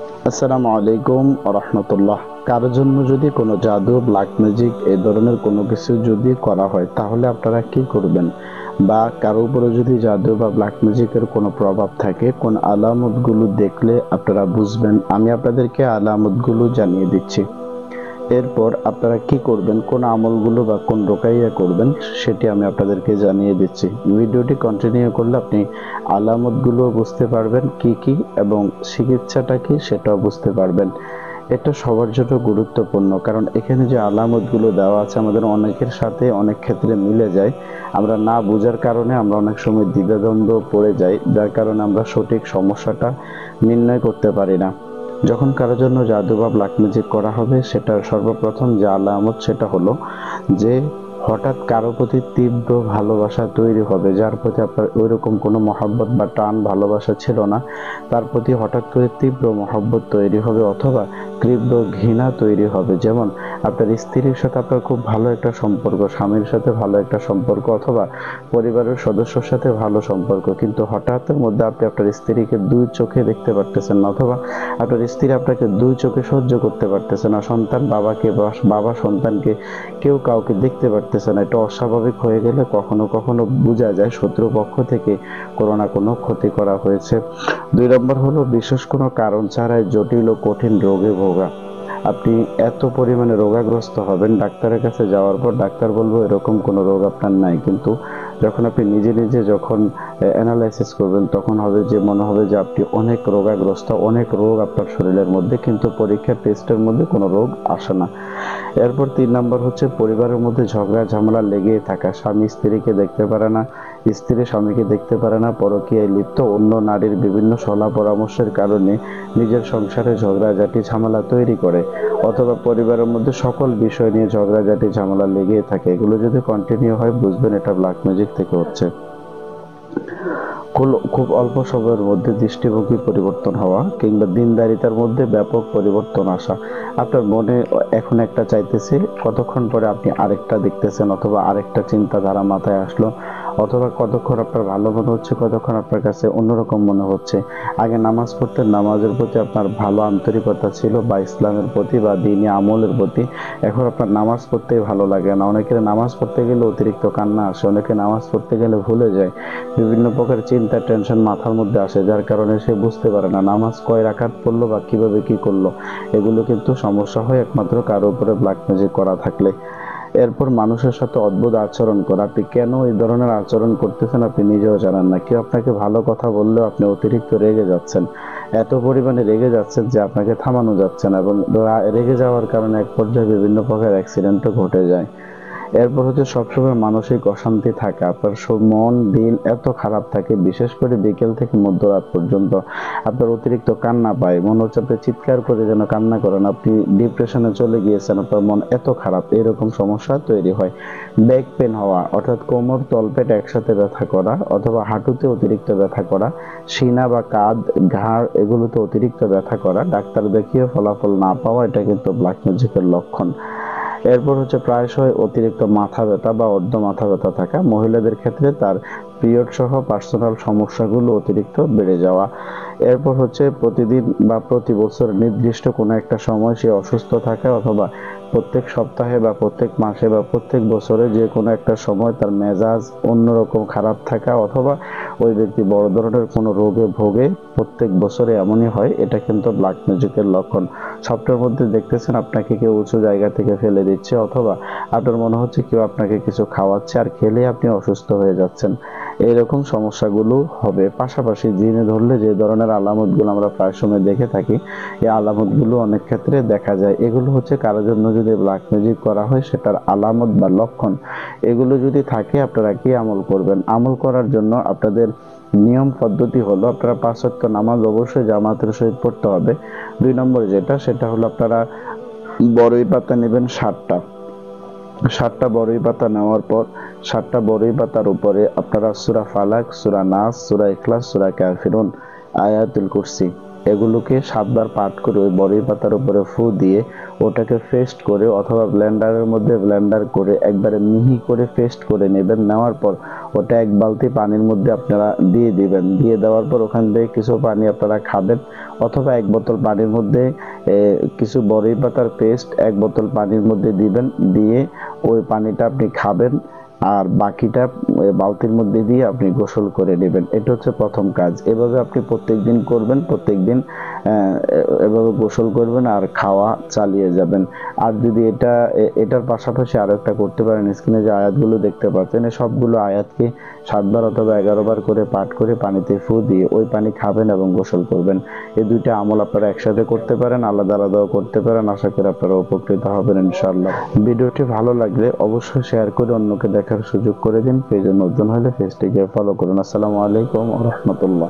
আসসালামু আলাইকুম রহমতুল্লাহ। কারোর জন্য যদি কোনো জাদু, ব্ল্যাক ম্যাজিক এই ধরনের কোনো কিছু যদি করা হয় তাহলে আপনারা কি করবেন? বা কারো উপরে যদি জাদু বা ব্ল্যাক ম্যাজিকের কোনো প্রভাব থাকে, কোন আলামতগুলো দেখলে আপনারা বুঝবেন, আমি আপনাদেরকে আলামতগুলো জানিয়ে দিচ্ছি। এরপর আপনারা কি করবেন, কোন আমলগুলো বা কোন রোকাইয়া করবেন সেটি আমি আপনাদেরকে জানিয়ে দিচ্ছি। ভিডিওটি কন্টিনিউ করলে আপনি আলামতগুলো বুঝতে পারবেন কি কি, এবং চিকিৎসাটা কি সেটাও বুঝতে পারবেন। এটা সবার জন্য গুরুত্বপূর্ণ, কারণ এখানে যে আলামতগুলো দেওয়া আছে আমাদের অনেকের সাথে অনেক ক্ষেত্রে মিলে যায়। আমরা না বোঝার কারণে আমরা অনেক সময় দ্বিধাদ্বন্দ্ব পড়ে যাই, যার কারণে আমরা সঠিক সমস্যাটা নির্ণয় করতে পারি না। যখন কারোর জন্য জাদু বা ব্ল্যাক ম্যাজিক করা হবে, সেটার সর্বপ্রথম যে আলামত সেটা হলো যে হঠাৎ কারো প্রতি তীব্র ভালোবাসা তৈরি হবে, যার প্রতি আপনার ওইরকম কোনো মহব্বত বা টান ভালোবাসা ছিল না, তার প্রতি হঠাৎ করে তীব্র মহব্বত তৈরি হবে, অথবা তীব্র ঘৃণা তৈরি হবে। যেমন আপনার স্ত্রীর সাথে আপনার খুব ভালো একটা সম্পর্ক, স্বামীর সাথে ভালো একটা সম্পর্ক, অথবা পরিবারের সদস্যর সাথে ভালো সম্পর্ক, কিন্তু হঠাৎের মধ্যে আপনি আপনার স্ত্রীকে দুই চোখে দেখতে পারতেছেন না, অথবা আপনার স্ত্রী আপনাকে দুই চোখে সহ্য করতে পারতেছে না, সন্তান বাবাকে বা বাবা সন্তানকে কেউ কাউকে দেখতে পারতেছে না। এটা অস্বাভাবিক হয়ে গেলে কখনো কখনো বোঝা যায় শত্রুপক্ষ থেকে কোনো না কোনো ক্ষতি করা হয়েছে। 2 নম্বর হলো বিশেষ কোনো কারণ ছাড়াই জটিল ও কঠিন রোগে ভোগা। আপনি এত পরিমাণে রোগাগ্রস্ত হবেন, ডাক্তারের কাছে যাওয়ার পর ডাক্তার বলবো এরকম কোনো রোগ আপনার নাই, কিন্তু যখন আপনি নিজে নিজে যখন অ্যানালাইসিস করবেন তখন হবে যে মনে হবে যে আপনি অনেক রোগাগ্রস্ত, অনেক রোগ আপনার শরীরের মধ্যে, কিন্তু পরীক্ষার টেস্টের মধ্যে কোনো রোগ আসে না। এরপর 3 নম্বর হচ্ছে পরিবারের মধ্যে ঝগড়া ঝামেলা লেগেই থাকা। স্বামী স্ত্রীকে দেখতে পারে না, স্ত্রী স্বামীকে দেখতে পারে না, পরকীয়ায় লিপ্ত, অন্য নারীর বিভিন্ন সলা পরামর্শের কারণে নিজের সংসারে ঝগড়াঝাটি ঝামেলা তৈরি করে, অথবা পরিবারের মধ্যে সকল বিষয় নিয়ে ঝগড়াঝাটি ঝামেলা লেগেই থাকে। এগুলো যদি কন্টিনিউ হয় বুঝবেন এটা ব্ল্যাক ম্যাজিক থেকে হচ্ছে। খুব অল্প সময়ের মধ্যে দৃষ্টিভঙ্গি পরিবর্তন হওয়া, কিংবা দিনদারিতার মধ্যে ব্যাপক পরিবর্তন আসা। আপনার মনে এখন একটা চাইতেছে, কতক্ষণ পরে আপনি আরেকটা দেখতেছেন, অথবা আরেকটা চিন্তাধারা মাথায় আসলো, অথবা কতক্ষণ আপনার ভালো মনে হচ্ছে, কতক্ষণ আপনার কাছে অন্যরকম মনে হচ্ছে। আগে নামাজ পড়তেন, নামাজের প্রতি আপনার ভালো আন্তরিকতা ছিল, বা ইসলামের প্রতি বা দ্বীনি আমলের প্রতি, এখন আপনার নামাজ পড়তেই ভালো লাগে না। অনেকের নামাজ পড়তে গেলে অতিরিক্ত কান্না আসে, অনেকে নামাজ পড়তে গেলে ভুলে যায়, বিভিন্ন প্রকার চিন্তা টেনশন মাথার মধ্যে আসে, যার কারণে সে বুঝতে পারে না নামাজ কয় রাকাত পড়লো বা কিভাবে কি করলো। এগুলো কিন্তু সমস্যা হয় একমাত্র কারো উপরে ব্ল্যাক ম্যাজিক করা থাকলে। এরপর মানুষের সাথে অদ্ভুত আচরণ করা। আপনি কেন এই ধরনের আচরণ করতেছেন আপনি নিজেও জানেন না। কেউ আপনাকে ভালো কথা বললেও আপনি অতিরিক্ত রেগে যাচ্ছেন, এত পরিমাণে রেগে যাচ্ছেন যে আপনাকে থামানো যাচ্ছে না, এবং রেগে যাওয়ার কারণে এক পর্যায়ে বিভিন্ন প্রকার অ্যাক্সিডেন্টও ঘটে যায়। এরপর হচ্ছে সবসময় মানসিক অশান্তি থাকা, আপনার মন দিন এত খারাপ থাকে, বিশেষ করে বিকেল থেকে মধ্যরাত পর্যন্ত আপনার অতিরিক্ত কান্না পায়, মনে হচ্ছে আপনি চিৎকার করে যেন কান্না করেন, আপনি ডিপ্রেশনে চলে গিয়েছেন, আপনার মন এত খারাপ, এরকম সমস্যা তৈরি হয়। ব্যাক পেন হওয়া, অর্থাৎ কোমর তলপেট একসাথে ব্যথা করা, অথবা হাঁটুতে অতিরিক্ত ব্যথা করা, সিনা বা কাঁধ ঘাড় এগুলোতে অতিরিক্ত ব্যথা করা, ডাক্তার দেখিয়ে ফলাফল না পাওয়া, এটা কিন্তু ব্ল্যাক ম্যাজিকের লক্ষণ। এরপর হচ্ছে প্রায়শই অতিরিক্ত মাথা ব্যথা বা অর্ধ মাথা ব্যথা থাকা, মহিলাদের ক্ষেত্রে তার পিরিয়ড সহ পার্সোনাল সমস্যাগুলো অতিরিক্ত বেড়ে যাওয়া। এরপর হচ্ছে প্রতিদিন বা প্রতি বছর নির্দিষ্ট কোনো একটা সময় সে অসুস্থ থাকা, অথবা প্রত্যেক সপ্তাহে বা প্রত্যেক মাসে বা প্রত্যেক বছরে যে কোনো একটা সময় তার মেজাজ অন্যরকম খারাপ থাকা, অথবা ওই ব্যক্তি বড় ধরনের কোনো রোগে ভোগে প্রত্যেক বছরে এমনই হয়, এটা কিন্তু ব্ল্যাক ম্যাজিকের লক্ষণ। সপ্তাহের মধ্যে দেখতেছেন আপনাকে কেউ উঁচু জায়গা থেকে ফেলে দিচ্ছে, অথবা আপনার মনে হচ্ছে কেউ আপনাকে কিছু খাওয়াচ্ছে আর খেলে আপনি অসুস্থ হয়ে যাচ্ছেন, এইরকম সমস্যাগুলো হবে। পাশাপাশি জিনে ধরলে যে ধরনের আলামতগুলো আমরা প্রায় সময় দেখে থাকি, এই আলামতগুলো অনেক ক্ষেত্রে দেখা যায়। এগুলো হচ্ছে কারোর জন্য যদি ব্ল্যাক ম্যাজিক করা হয় সেটার আলামত বা লক্ষণ। এগুলো যদি থাকে আপনারা কি আমল করবেন? আমল করার জন্য আপনাদের নিয়ম পদ্ধতি হলো, আপনারা 5 ওয়াক্ত নামাজ অবশ্যই জামাতের সহিত পড়তে হবে। 2 নম্বর সেটা হলো আপনারা বড়ই পাতা নেবেন 60টা। 60টা বড়ই পাতা নেওয়ার পর 60টা বড়ই পাতার উপরে আপনারা সূরা ফালাক, সূরা নাস, সূরা ইখলাস, সূরা কাফিরুন, আয়াতুল কুরসি এগুলোকে 7 বার পাঠ করে ওই বড়ি পাতার উপরে ফু দিয়ে ওটাকে পেস্ট করে অথবা ব্লেন্ডারের মধ্যে ব্লেন্ডার করে একবারে মিহি করে পেস্ট করে নেবেন। নেওয়ার পর ওটা 1 বালতি পানির মধ্যে আপনারা দিয়ে দিবেন। দিয়ে দেওয়ার পর ওখান থেকে কিছু পানি আপনারা খাবেন, অথবা 1 বোতল পানির মধ্যে কিছু বড়ি পাতার পেস্ট 1 বোতল পানির মধ্যে দিবেন। দিয়ে ওই পানিটা আপনি খাবেন, আর বাকিটা বালতির মধ্যে দিয়ে আপনি গোসল করে নেবেন। এটা হচ্ছে প্রথম কাজ। এভাবে আপনি প্রত্যেকদিন করবেন, প্রত্যেকদিন এভাবে গোসল করবেন আর খাওয়া চালিয়ে যাবেন। আর যদি এটার পাশাপাশি আরো একটা করতে পারেন, স্ক্রিনে যে আয়াতগুলো দেখতে পাচ্ছেন এই সবগুলো আয়াতকে 7 বার অথবা 11 বার করে পাঠ করে পানিতে ফু দিয়ে ওই পানি খাবেন এবং গোসল করবেন। এই দুইটা আমল আপনারা একসাথে করতে পারেন, আলাদা আলাদাও করতে পারেন। আশা করি আপনারা উপকৃত হবেন ইনশাআল্লাহ। ভিডিওটি ভালো লাগলে অবশ্যই শেয়ার করে অন্যকে দেখার সুযোগ করে দিন। পেজে নতুন হলে পেজটিকে ফলো করুন। আসসালামু আলাইকুম ওয়া রাহমাতুল্লাহ।